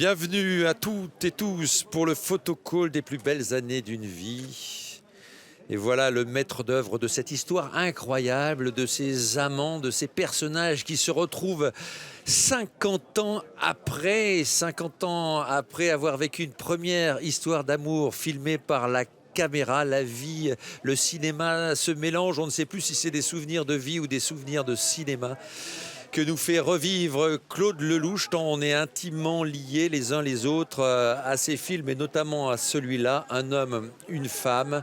Bienvenue à toutes et tous pour le photocall des plus belles années d'une vie. Et voilà le maître d'œuvre de cette histoire incroyable, de ces amants, de ces personnages qui se retrouvent 50 ans après avoir vécu une première histoire d'amour filmée par la caméra, la vie, le cinéma se mélangent. On ne sait plus si c'est des souvenirs de vie ou des souvenirs de cinéma que nous fait revivre Claude Lelouch, tant on est intimement liés les uns les autres à ces films et notamment à celui-là, Un homme, une femme,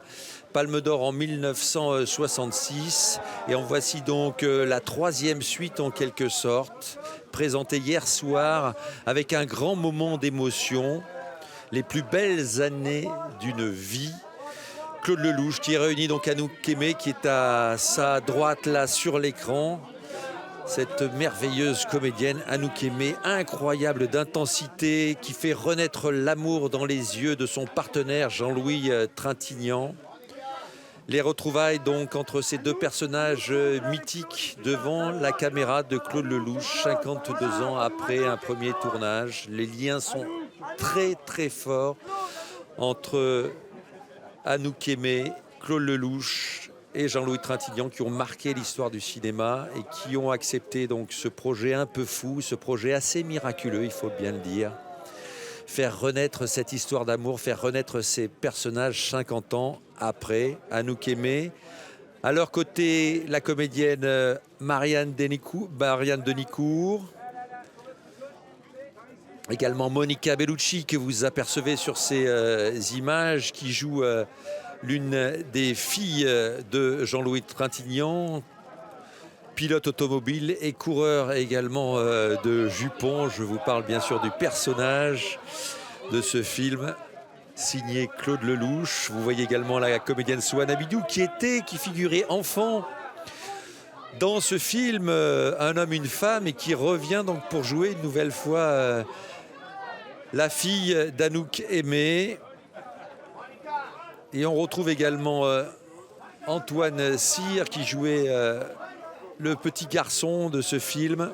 Palme d'Or en 1966. Et en voici donc la troisième suite en quelque sorte, présentée hier soir avec un grand moment d'émotion, les plus belles années d'une vie. Claude Lelouch qui réunit donc Anouk Aimée qui est à sa droite là sur l'écran. Cette merveilleuse comédienne Anouk Aimée, incroyable d'intensité, qui fait renaître l'amour dans les yeux de son partenaire Jean-Louis Trintignant. Les retrouvailles donc entre ces deux personnages mythiques devant la caméra de Claude Lelouch, 52 ans après un premier tournage. Les liens sont très très forts entre Anouk Aimée, Claude Lelouch et Jean-Louis Trintignant qui ont marqué l'histoire du cinéma et qui ont accepté donc ce projet un peu fou, ce projet assez miraculeux, il faut bien le dire. Faire renaître cette histoire d'amour, faire renaître ces personnages 50 ans après. Anouk Aimée. À leur côté, la comédienne Marianne Denicourt. Également Monica Bellucci que vous apercevez sur ces images qui joue l'une des filles de Jean-Louis Trintignant, pilote automobile et coureur également de jupons. Je vous parle bien sûr du personnage de ce film signé Claude Lelouch. Vous voyez également la comédienne Souane Abidou qui figurait enfant dans ce film Un homme, une femme et qui revient donc pour jouer une nouvelle fois la fille d'Anouk Aimée. Et on retrouve également Antoine Cyr qui jouait le petit garçon de ce film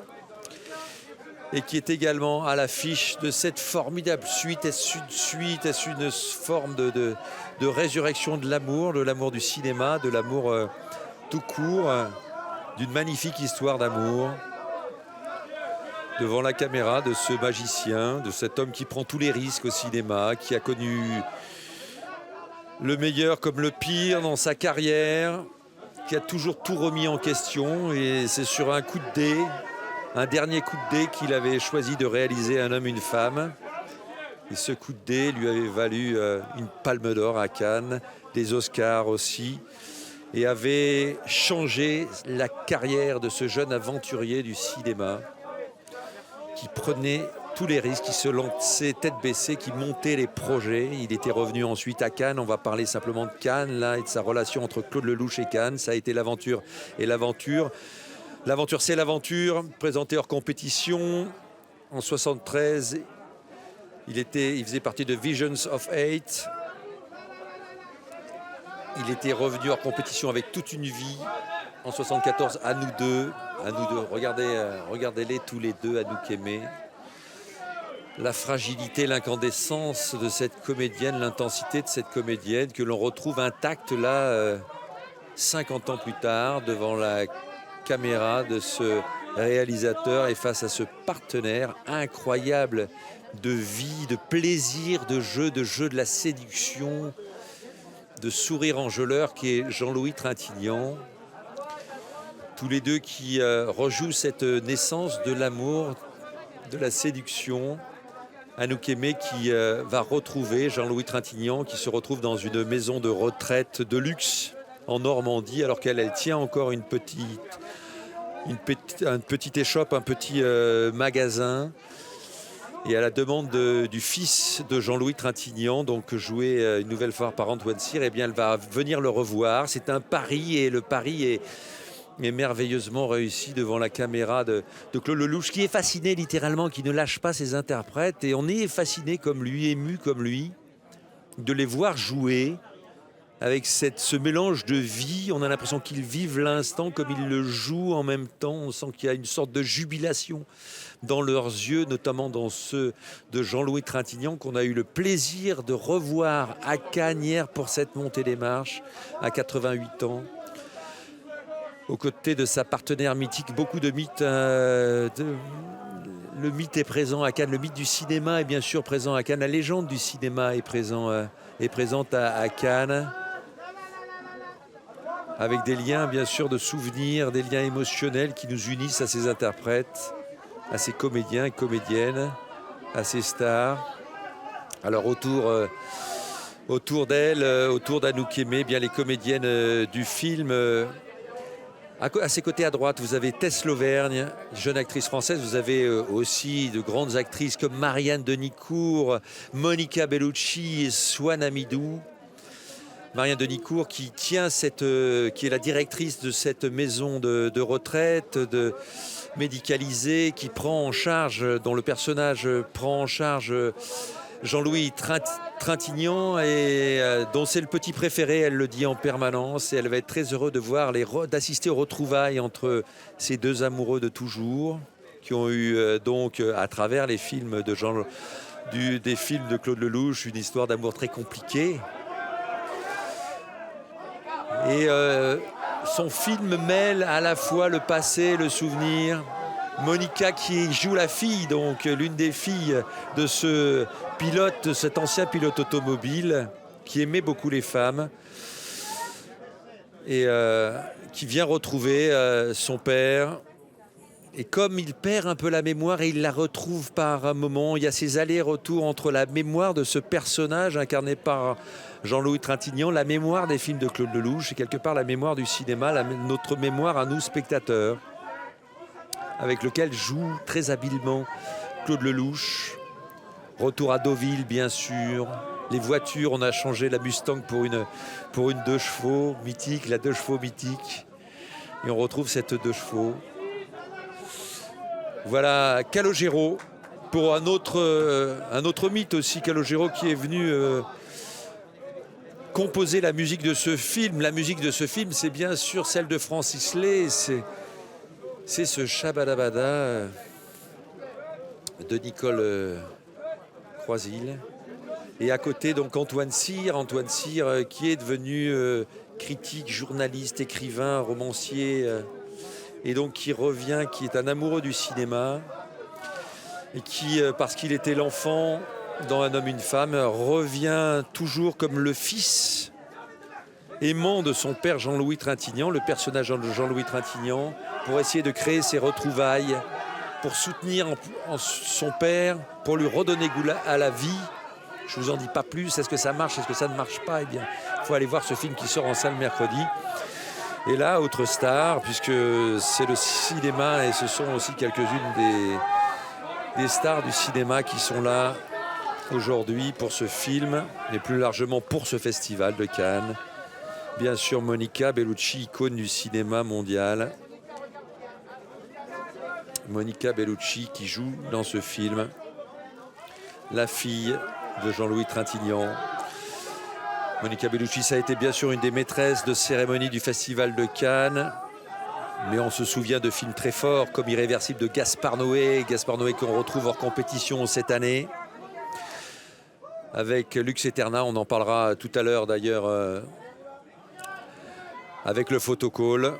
et qui est également à l'affiche de cette formidable suite. Est-ce une forme de résurrection de l'amour du cinéma, de l'amour tout court, d'une magnifique histoire d'amour devant la caméra de ce magicien, de cet homme qui prend tous les risques au cinéma, qui a connu le meilleur comme le pire dans sa carrière, qui a toujours tout remis en question. Et c'est sur un coup de dé, un dernier coup de dé qu'il avait choisi de réaliser Un homme, une femme. Et ce coup de dé lui avait valu une Palme d'Or à Cannes, des Oscars aussi, et avait changé la carrière de ce jeune aventurier du cinéma qui prenait tous les risques, qui se lançait tête baissée, qui montait les projets. Il était revenu ensuite à Cannes. On va parler simplement de Cannes là, et de sa relation entre Claude Lelouch et Cannes. Ça a été l'aventure et l'aventure. L'aventure, c'est l'aventure. Présenté hors compétition en 73. Il faisait partie de Visions of Hate. Il était revenu hors compétition avec Toute une vie en 74. À nous deux. Regardez-les tous les deux, Anouk Aimée. La fragilité, l'incandescence de cette comédienne, l'intensité de cette comédienne que l'on retrouve intacte là, 50 ans plus tard, devant la caméra de ce réalisateur et face à ce partenaire incroyable de vie, de plaisir, de jeu de la séduction, de sourire enjôleur qui est Jean-Louis Trintignant. Tous les deux qui rejouent cette naissance de l'amour, de la séduction. Anouk Aimée qui va retrouver Jean-Louis Trintignant qui se retrouve dans une maison de retraite de luxe en Normandie alors qu'elle tient encore une petite échoppe, un petit magasin. Et à la demande du fils de Jean-Louis Trintignant, donc joué une nouvelle fois par Antoine Cyr, eh bien elle va venir le revoir. C'est un pari et le pari est merveilleusement réussi devant la caméra de Claude Lelouch, qui est fasciné littéralement, qui ne lâche pas ses interprètes. Et on est fasciné comme lui, ému comme lui, de les voir jouer avec ce mélange de vie. On a l'impression qu'ils vivent l'instant comme ils le jouent en même temps. On sent qu'il y a une sorte de jubilation dans leurs yeux, notamment dans ceux de Jean-Louis Trintignant, qu'on a eu le plaisir de revoir à Cannes hier pour cette montée des marches, à 88 ans. Aux côtés de sa partenaire mythique, beaucoup de mythes. Le mythe est présent à Cannes, le mythe du cinéma est bien sûr présent à Cannes, la légende du cinéma est présente à Cannes, avec des liens bien sûr de souvenirs, des liens émotionnels qui nous unissent à ces interprètes, à ces comédiens et comédiennes, à ces stars. Alors autour d'elle, autour d'Anouk Aimée, eh bien les comédiennes du film. À ses côtés à droite, vous avez Tess Lauvergne, jeune actrice française. Vous avez aussi de grandes actrices comme Marianne Denicourt, Monica Bellucci et Swan Amidou. Marianne Denicourt qui qui est la directrice de cette maison de retraite médicalisée, qui prend en charge, dont le personnage prend en charge Jean-Louis Trintignant et dont c'est le petit préféré, elle le dit en permanence, et elle va être très heureuse d'assister aux retrouvailles entre ces deux amoureux de toujours qui ont eu donc à travers les films des films de Claude Lelouch une histoire d'amour très compliquée. Et son film mêle à la fois le passé, le souvenir. Monica qui joue la fille, donc l'une des filles de ce pilote, cet ancien pilote automobile qui aimait beaucoup les femmes et qui vient retrouver son père. Et comme il perd un peu la mémoire et il la retrouve par un moment, il y a ces allers-retours entre la mémoire de ce personnage incarné par Jean-Louis Trintignant, la mémoire des films de Claude Lelouch et quelque part la mémoire du cinéma, notre mémoire à nous spectateurs, avec lequel joue très habilement Claude Lelouch. Retour à Deauville, bien sûr. Les voitures, on a changé la Mustang pour une 2 chevaux mythique, la 2 chevaux mythique. Et on retrouve cette 2 chevaux. Voilà Calogero, pour un autre mythe aussi, Calogero qui est venu composer la musique de ce film. La musique de ce film, c'est bien sûr celle de Francis Lay, c'est ce Shabadabada de Nicole Croisil. Et à côté, donc Antoine Cyr qui est devenu critique, journaliste, écrivain, romancier, et donc qui revient, qui est un amoureux du cinéma, et qui, parce qu'il était l'enfant dans Un homme, une femme, revient toujours comme le fils aimant de son père Jean-Louis Trintignant, le personnage de Jean-Louis Trintignant, pour essayer de créer ces retrouvailles, pour soutenir son père, pour lui redonner goût à la vie. Je ne vous en dis pas plus. Est-ce que ça marche? Est-ce que ça ne marche pas? Eh bien, il faut aller voir ce film qui sort en salle mercredi. Et là, autre star, puisque c'est le cinéma et ce sont aussi quelques-unes des stars du cinéma qui sont là aujourd'hui pour ce film et plus largement pour ce festival de Cannes. Bien sûr, Monica Bellucci, icône du cinéma mondial. Monica Bellucci qui joue dans ce film la fille de Jean-Louis Trintignant. Monica Bellucci, ça a été bien sûr une des maîtresses de cérémonie du Festival de Cannes. Mais on se souvient de films très forts comme Irréversible de Gaspard Noé. Gaspard Noé qu'on retrouve hors compétition cette année. Avec Lux Eterna, on en parlera tout à l'heure d'ailleurs avec le photocall.